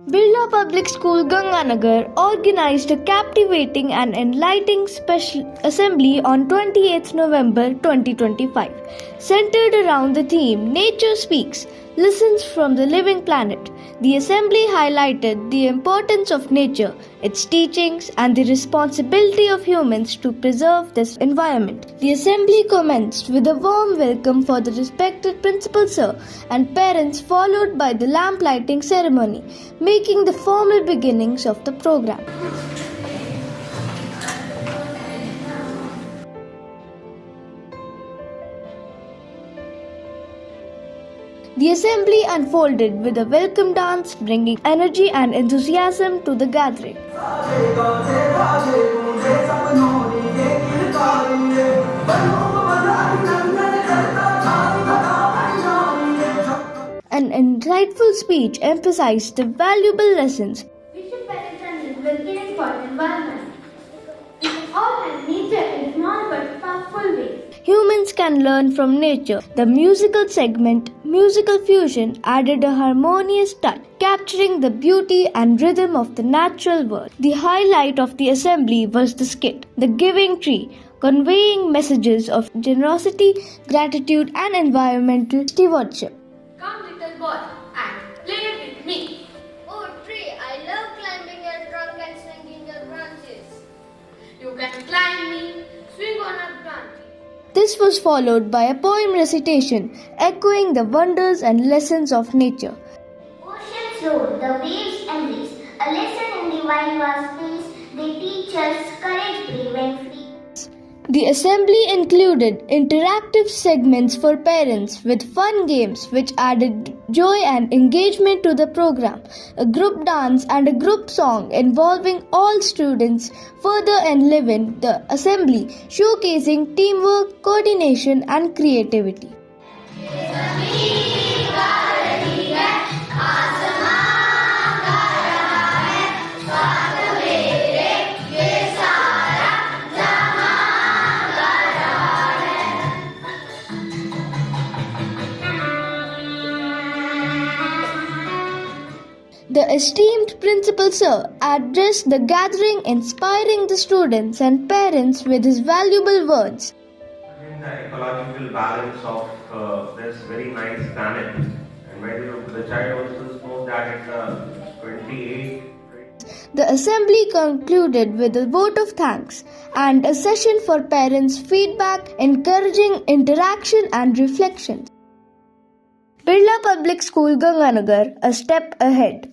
Birla Public School Ganganagar organized a captivating and enlightening special assembly on 28th November 2025, centered around the theme Nature Speaks, Lessons from the Living Planet. The assembly highlighted the importance of nature, its teachings, and the responsibility of humans to preserve this environment. The assembly commenced with a warm welcome for the respected principal sir and parents, followed by the lamp lighting ceremony, making the formal beginnings of the program. The assembly unfolded with a welcome dance, bringing energy and enthusiasm to the gathering. An insightful speech emphasized the valuable lessons. We should parents and well caring for the environment. We should all help nature in small but powerful ways. Humans can learn from nature. The musical segment, Musical Fusion, added a harmonious touch, capturing the beauty and rhythm of the natural world. The highlight of the assembly was the skit, The Giving Tree, conveying messages of generosity, gratitude, and environmental stewardship. Come, little boy, and play with me. Oh, tree, I love climbing your trunk and swinging your branches. You can climb me, swing on a branch. This was followed by a poem recitation, echoing the wonders and lessons of nature. Oceans roar, the waves embrace. A lesson in the wide vast space. They teach us courage, brave and free. The assembly included interactive segments for parents with fun games which added joy and engagement to the program, a group dance and a group song involving all students further enlivened the assembly, showcasing teamwork, coordination and creativity. The esteemed principal sir addressed the gathering, inspiring the students and parents with his valuable words. In the ecological balance of this very nice planet, and the child also spoke that in the 28th. The assembly concluded with a vote of thanks and a session for parents' feedback, encouraging interaction and reflection. Birla Public School Ganganagar, a step ahead.